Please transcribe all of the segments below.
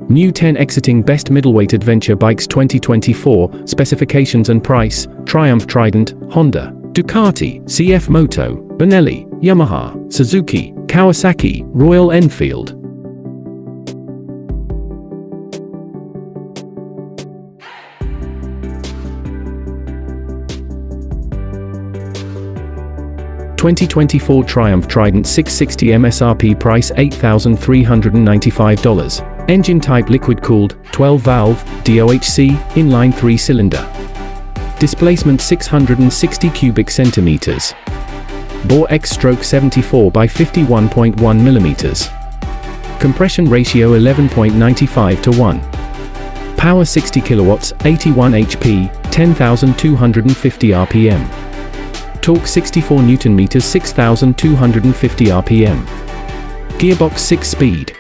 New 10 exiting best middleweight adventure bikes 2024, specifications and price: Triumph, Triden, Honda, Ducati, CFmoto, Benelli, Yamaha, Suzuki, Kawasaki, Royal Enfield. $2024 Triumph Triden 660 MSRP price $8,395. Engine type liquid-cooled, 12-valve, DOHC, inline 3-cylinder. Displacement 660 cubic centimeters. Bore X/74 by 51.1 mm. Compression ratio 11.95 to 1. Power 60 kilowatts, 81 HP, 10,250 RPM. Torque 64 Nm, 6,250 RPM. Gearbox 6-speed.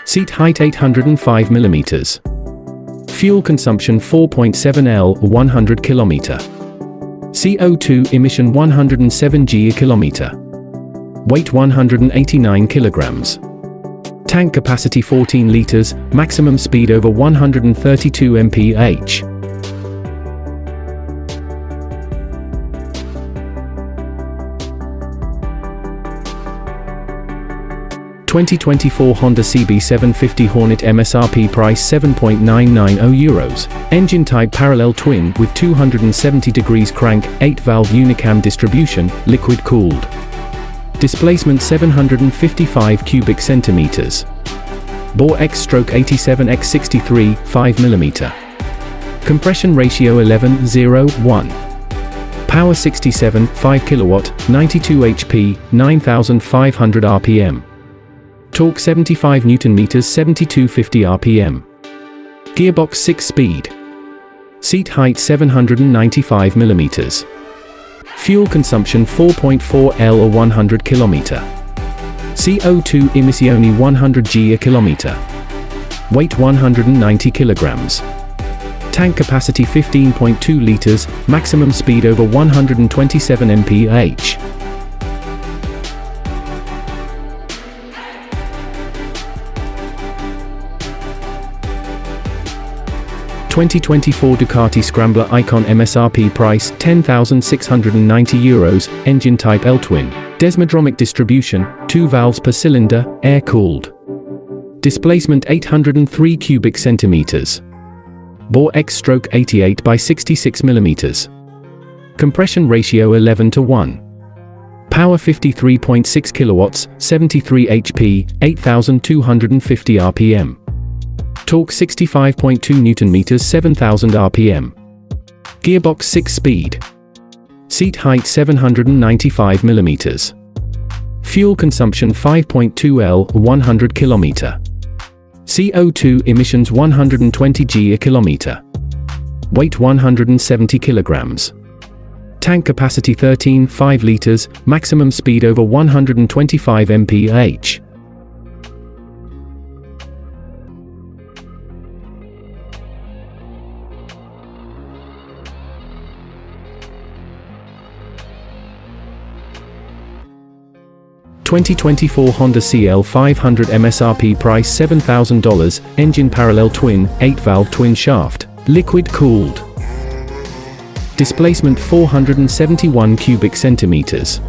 Seat height 805 mm. Fuel consumption 4.7 L 100 km. CO2 emission 107 g a kilometer. Weight 189 kilograms. Tank capacity 14 liters, maximum speed over 132 mph. $2024 Honda CB750 Hornet MSRP price €7.990. Engine type parallel twin with 270 degrees crank, 8-valve unicam distribution, liquid cooled. Displacement 755 cubic centimeters. Bore X/87 x63, 5 mm. Compression ratio 11:1. Power 67, 5 kilowatt, 92 HP, 9,500 RPM. Torque 75 Nm, 7250 RPM. Gearbox 6-speed. Seat height 795 mm. Fuel consumption 4.4 L 100 km. CO2 emissioni 100 g a kilometer. Weight 190 kilograms. Tank capacity 15.2 liters, maximum speed over 127 mph. €2024 Ducati Scrambler Icon MSRP price €10,690. Engine type L-twin. Desmodromic distribution, 2 valves per cylinder, air-cooled. Displacement 803 cubic centimeters. Bore X/88 by 66 mm. Compression ratio 11:1. Power 53.6 kilowatts, 73 HP, 8,250 RPM. Torque 65.2 Nm, 7,000 RPM. Gearbox 6-speed. Seat height 795 mm. Fuel consumption 5.2 L 100 km. CO2 emissions 120 g a kilometer. Weight 170 kilograms. Tank capacity 13.5 liters, maximum speed over 125 mph. $2024 Honda CL500 MSRP price $7,000. Engine parallel twin, 8-valve twin shaft, liquid cooled. Displacement 471 cubic centimeters.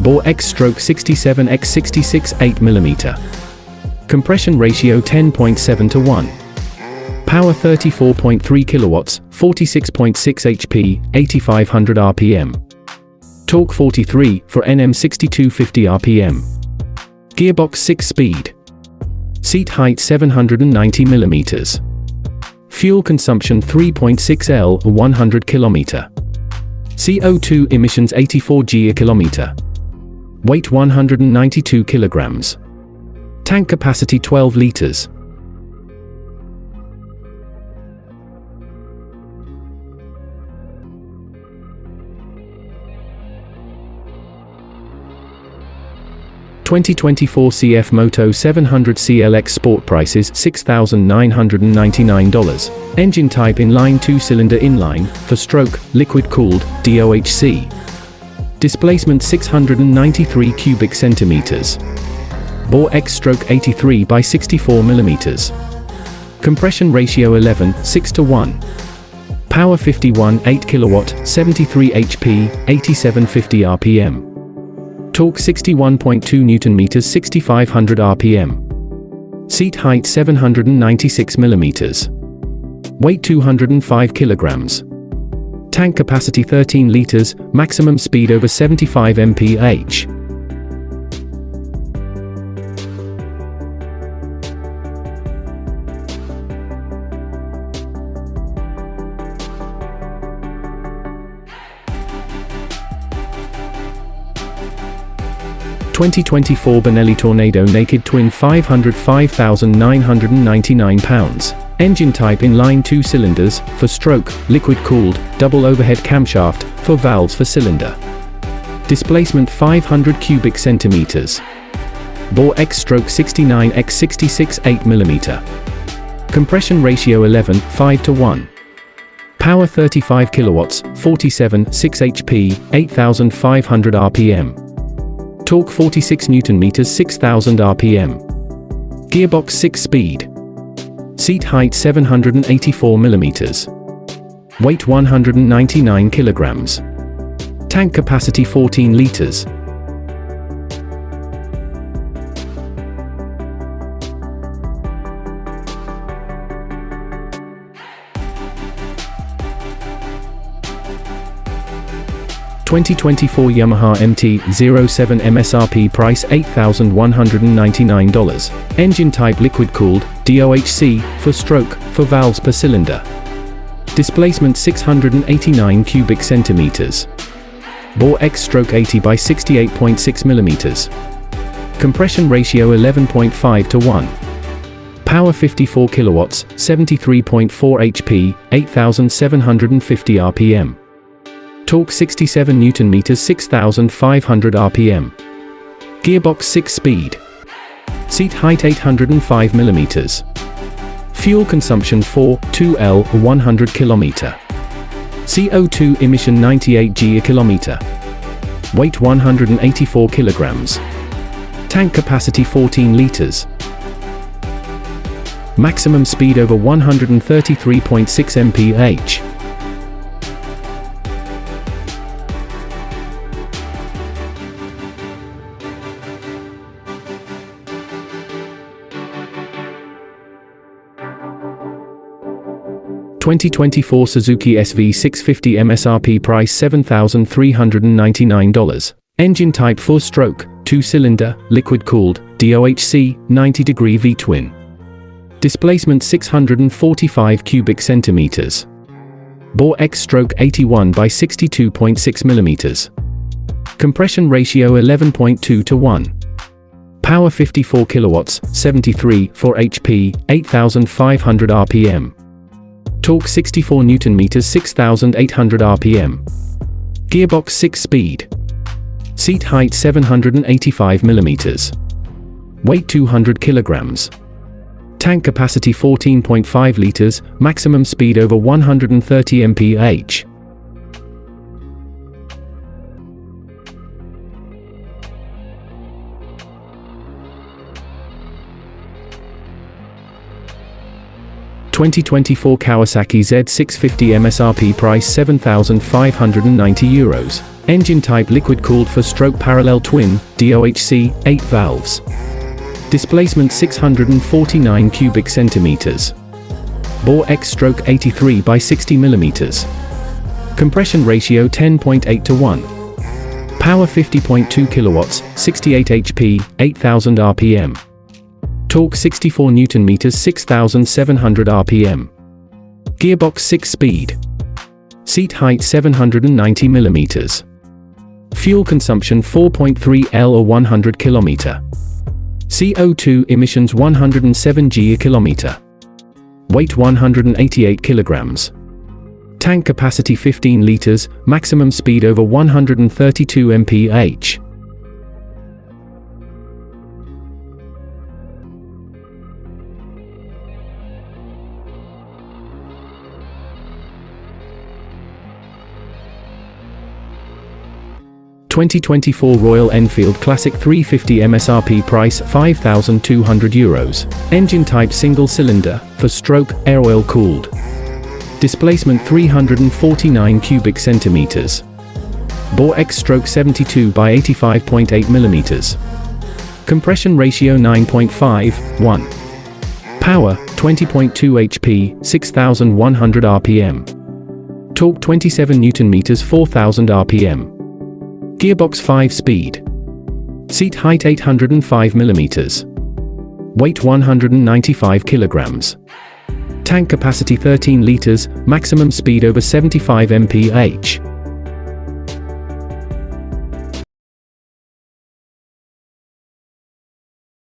Bore X/67 x66, 8 mm. Compression ratio 10.7 to 1. Power 34.3 kilowatts, 46.6 HP, 8,500 RPM. Torque 43 for Nm 6250 RPM. Gearbox 6-speed. Seat height 790 mm. Fuel consumption 3.6 L 100 km. CO2 emissions 84 g a kilometer. Weight 192 kilograms. Tank capacity 12 liters. $2024 CFmoto 700 CLX Sport prices $6,999. Engine type inline 2-cylinder inline, for stroke, liquid-cooled, DOHC. Displacement 693 cubic centimeters. Bore X/83 by 64 mm. Compression ratio 11, 6:1. Power 51, 8 kilowatt, 73 HP, 8750 RPM. Torque 61.2 Newton meters, 6500 RPM. Seat height 796 millimeters. Weight 205 kilograms. Tank capacity 13 liters, maximum speed over 75 mph. (2024) Benelli Tornado Naked Twin 505,999 pounds. Engine type inline 2 cylinders, for stroke, liquid-cooled, double overhead camshaft, for valves for cylinder. Displacement 500 cubic centimeters. Bore X-stroke 69 x 66 8mm. Compression ratio 11, 5:1. Power 35 kilowatts, 47, 6 HP, 8500 RPM. Torque 46 Newton meters, 6000 RPM. Gearbox 6-speed. Seat height 784 millimeters. Weight 199 kilograms. Tank capacity 14 liters. (2024) Yamaha MT-07 MSRP price $8,199. Engine type liquid-cooled, DOHC, for stroke, for valves per cylinder. Displacement 689 cubic centimeters. Bore X-stroke 80 by 68.6 millimeters. Compression ratio 11.5:1. Power 54 kilowatts, 73.4 HP, 8750 RPM. Torque 67 Newton meters, 6500 RPM. Gearbox 6-speed. Seat height 805 millimeters. Fuel consumption 4.2 L 100 km. CO2 emission 98 g a kilometer. Weight 184 kilograms. Tank capacity 14 liters. Maximum speed over 133.6 mph. (2024) Suzuki SV650 MSRP price $7,399. Engine type 4-stroke, 2-cylinder, liquid-cooled, DOHC, 90-degree V-twin. Displacement 645 cubic centimeters. Bore X-stroke 81 by 62.6 millimeters. Compression ratio 11.2:1. Power 54 kilowatts, 73, 4 HP, 8500 RPM. Torque 64 Newton meters, 6800 RPM. Gearbox 6-speed. Seat height 785 millimeters. Weight 200 kilograms. Tank capacity 14.5 liters, maximum speed over 130 mph. (2024) Kawasaki Z650 MSRP price €7,590. Engine type liquid-cooled for stroke parallel twin, DOHC, 8 valves. Displacement 649 cubic centimeters. Bore X-stroke 83 by 60 millimeters. Compression ratio 10.8:1. Power 50.2 kilowatts, 68 HP, 8000 RPM. Torque 64 Newton meters, 6700 RPM. Gearbox 6-speed. Seat height 790 millimeters. Fuel consumption 4.3 L or 100 km. CO2 emissions 107 g a kilometer. Weight 188 kilograms. Tank capacity 15 liters, maximum speed over 132 mph. 2024 Royal Enfield Classic 350 MSRP price €5,200. Engine type single cylinder, 4-stroke, air oil cooled. Displacement 349 cubic centimeters. Bore X-stroke 72 by 85.8 millimeters. Compression ratio 9.5:1. Power 20.2 HP, 6,100 RPM. Torque 27 Nm, 4,000 RPM. Gearbox 5-speed. Seat height 805 mm. Weight 195 kilograms. Tank capacity 13 liters, maximum speed over 75 mph.